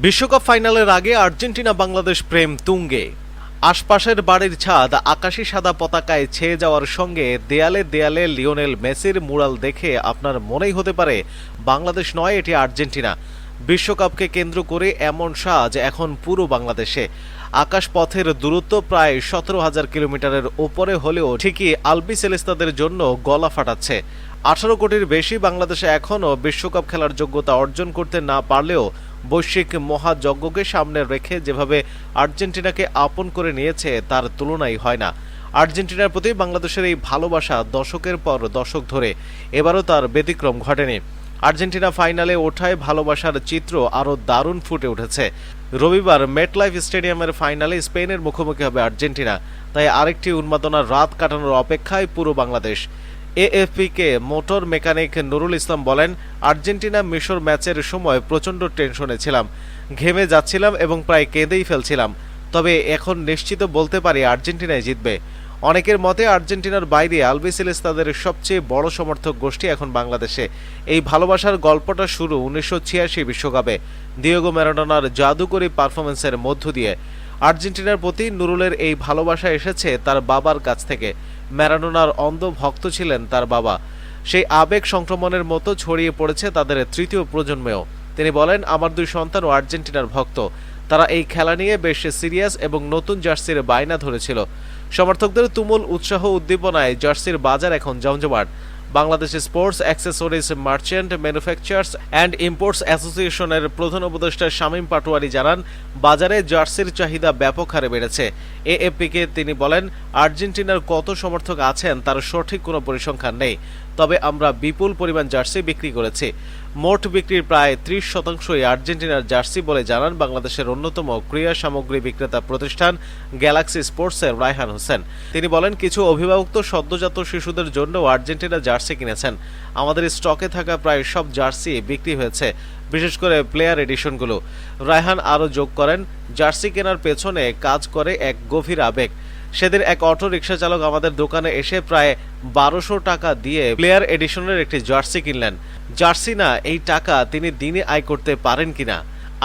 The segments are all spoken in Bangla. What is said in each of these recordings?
বিশ্বকাপ ফাইনালের আগে আর্জেন্টিনা বাংলাদেশ প্রেম তুঙ্গে। আশপাশের বাড়ির ছাদ আকাশি সাদা পতাকায় ছেয়ে যাওয়ার সঙ্গে দেয়ালে দেয়ালে লিওনেল মেসির মুরাল দেখে আপনার মনেই হতে পারে বাংলাদেশ নয়, এটি আর্জেন্টিনা। বিশ্বকাপকে কেন্দ্র করে এমন সাজ এখন পুরো বাংলাদেশে। আকাশপথের দূরত্ব প্রায় 17,000 কিলোমিটারের ওপরে হলেও ঠিকই আলবিসেলেস্তাদের জন্য গলা ফাটাচ্ছে। 18 কোটির বেশি বাংলাদেশে এখনও বিশ্বকাপ খেলার যোগ্যতা অর্জন করতে না পারলেও বৈশ্বিক মহাযজ্ঞকে সামনে রেখে যেভাবে আর্জেন্টিনাকে আপন করে নিয়েছে তার তুলনাই হয় না। আর্জেন্টিনার প্রতি বাংলাদেশের এই ভালোবাসা দশকের পর দশক ধরে, এবারও তার ব্যতিক্রম ঘটেনি। আর্জেন্টিনা ফাইনালে ওঠায় ভালোবাসার চিত্র আরও দারুণ ফুটে উঠেছে। রবিবার মেটলাইফ স্টেডিয়ামের ফাইনালে স্পেনের মুখোমুখি হবে আর্জেন্টিনা, তাই আরেকটি উন্মাদনার রাত কাটানোর অপেক্ষায় পুরো বাংলাদেশ। এএফপিকে মোটর মেকানিক নুরুল ইসলাম বলেন, আর্জেন্টিনা মিশর ম্যাচের সময় প্রচণ্ড টেনশনে ছিলাম, ঘেমে যাচ্ছিলাম এবং প্রায় কেঁদেই ফেলছিলাম। তবে এখন নিশ্চিত বলতে পারি আর্জেন্টিনাই জিতবে। অনেকের মতে আর্জেন্টিনার বাইরে আলবিসেলেস্তাদের সবচেয়ে বড় সমর্থক গোষ্ঠী এখন বাংলাদেশে। এই ভালোবাসার গল্পটা শুরু 1986 বিশ্বকাপে দিয়েগো ম্যারাডোনার জাদুকরী পারফরমেন্সের মধ্য দিয়ে। আর্জেন্টিনার প্রতি নুরুলের এই ভালোবাসা এসেছে তার বাবার কাছ থেকে। ম্যারাডোনার অন্ধ ভক্ত ছিলেন তার বাবা। সেই আবেগ সংক্রমণের মতো ছড়িয়ে পড়েছে তাদের তৃতীয় প্রজন্মেও। তিনি বলেন, আমার দুই সন্তানও আর্জেন্টিনার ভক্ত। তারা এই খেলা নিয়ে বেশ সিরিয়াস এবং নতুন জার্সির বায়না ধরেছিল। সমর্থকদের তুমুল উৎসাহ উদ্দীপনায় জার্সির বাজার এখন জমজমাট। Bangladesh sports accessories merchant manufacturers and imports অ্যাসোসিয়েশনের প্রধান উপদেষ্টা শামীম পাটোয়ারি জানান, বাজারে জার্সির চাহিদা ব্যাপক হারে বেড়েছে। এএফপিকে তিনি বলেন, আর্জেন্টিনার কত সমর্থক আছেন তার সঠিক কোনো পরিসংখ্যান নেই, তবে আমরা বিপুল পরিমাণ জার্সি বিক্রি করেছি। মোট বিক্রির প্রায় 30%ই আর্জেন্টিনার জার্সি বলে জানান বাংলাদেশের অন্যতম ক্রীড়া সামগ্রী বিক্রেতা প্রতিষ্ঠান গ্যালাক্সি স্পোর্টসের রায়হান হোসেন। তিনি বলেন, কিছু অভিভাবক তো সদ্যজাত শিশুদের জন্য আর্জেন্টিনা জার্সি কিনেছেন। আমাদের স্টকে থাকা প্রায় সব জার্সি বিক্রি হয়েছে, বিশেষ করে প্লেয়ার এডিশনগুলো। রায়হান আরও যোগ করেন, জার্সি কেনার পেছনে কাজ করে এক গভীর আবেগ। সেদিন এক অটো রিকশা চালক আমাদের দোকানে এসে প্রায় 1200 টাকা দিয়ে প্লেয়ার এডিশনের একটি জার্সি কিনলেন। জার্সি না, এই টাকা তিনি দিনে আয় করতে পারেন কিনা।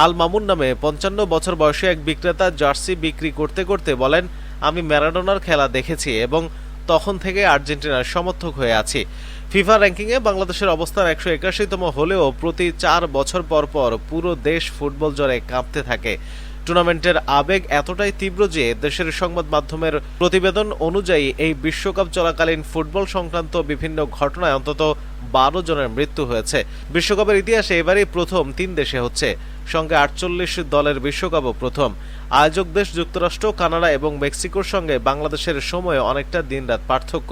আল মামুন নামে 55 বছর বয়সী এক বিক্রেতা জার্সি বিক্রি করতে করতে বলেন, আমি ম্যারাডোনার খেলা দেখেছি এবং তখন থেকে আর্জেন্টিনার সমর্থক হয়ে আছি। ফিফা র্যাঙ্কিংয়ে বাংলাদেশের অবস্থান 181তম হলেও প্রতি 4 বছর পর পর পুরো দেশ ফুটবল জ্বরে কাঁপতে থাকে। টুর্নামেন্টের আবেগ এতটাই তীব্র যে দেশের সংবাদ মাধ্যমের প্রতিবেদন অনুযায়ী এই বিশ্বকাপ চলাকালীন ফুটবল সংক্রান্ত বিভিন্ন ঘটনায় অন্তত 12 জনের মৃত্যু হয়েছে। বিশ্বকাপের ইতিহাসে এবারই প্রথম 3 দেশে হচ্ছে, সঙ্গে 48 দলের বিশ্বকাপও প্রথম। আয়োজক দেশ যুক্তরাষ্ট্র, কানাডা এবং মেক্সিকোর সঙ্গে বাংলাদেশের সময়ে অনেকটা দিনরাত পার্থক্য।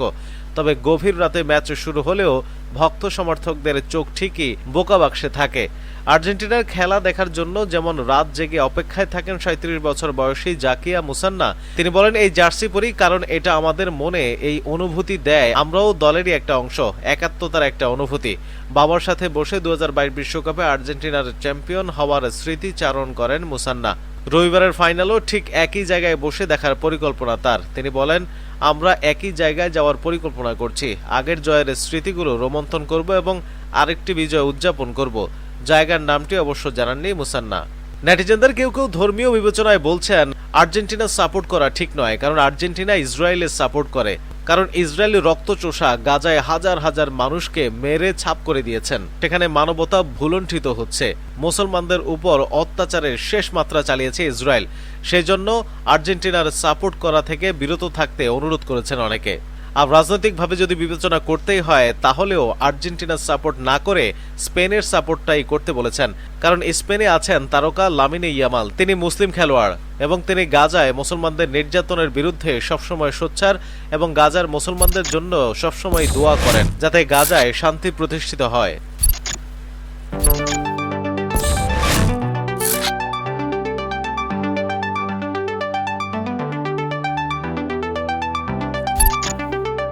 তবে গভীর রাতে ম্যাচ শুরু হলেও ভক্ত সমর্থকদের চোখ ঠিকই বোকা বাক্সে থাকে। আর্জেন্টিনার খেলা দেখার জন্য যেমন রাত জেগে অপেক্ষায় থাকেন 37 বছর বয়সী জাকিয়া মুসান্না। তিনি বলেন, এই জার্সি পরি কারণ এটা আমাদের মনে এই অনুভূতি দেয় আমরাও দলেরই একটা অংশ, একাত্মতার একটা অনুভূতি। বাবার সাথে বসে 2022 বিশ্বকাপে আর্জেন্টিনার চ্যাম্পিয়ন হওয়ার স্মৃতিচারণ করেন মুসান্না। রবিবারের ফাইনালও ঠিক একই জায়গায় বসে দেখার পরিকল্পনা তার। তিনি বলেন, আমরা একই জায়গায় যাওয়ার পরিকল্পনা করছি। আগের জয়ের স্মৃতিগুলো রোমন্থন করব এবং আরেকটি বিজয় উদযাপন করব। জায়গার নামটি অবশ্য জানাননি মুসান্না। নেটিজেনদের কেউ কেউ ধর্মীয় বিবেচনায় বলছেন, আর্জেন্টিনা সাপোর্ট করা ঠিক নয়, কারণ আর্জেন্টিনা ইসরায়েলের সাপোর্ট করে। কারণ ইসরায়েলি রক্তচোষা গাজায় হাজার হাজার মানুষকে মেরে ছাপ করে দিয়েছেন। সেখানে মানবতা ভুলণ্ঠিত হচ্ছে। মুসলমানদের উপর অত্যাচারের শেষ মাত্রা চালিয়েছে ইসরায়েল। সেজন্য আর্জেন্টিনার সাপোর্ট করা থেকে বিরত থাকতে অনুরোধ করেছেন অনেকে। আর রাজনৈতিকভাবে যদি বিবেচনা করতেই হয় তাহলেও আর্জেন্টিনার সাপোর্ট না করে স্পেনের সাপোর্টটাই করতে বলেছেন। কারণ স্পেনে আছেন তারকা লামিনে ইয়ামাল। তিনি মুসলিম খেলোয়াড় এবং তিনি গাজায় মুসলমানদের নির্যাতনের বিরুদ্ধে সবসময় সোচ্চার এবং গাজার মুসলমানদের জন্য সবসময় দোয়া করেন যাতে গাজায় শান্তি প্রতিষ্ঠিত হয়।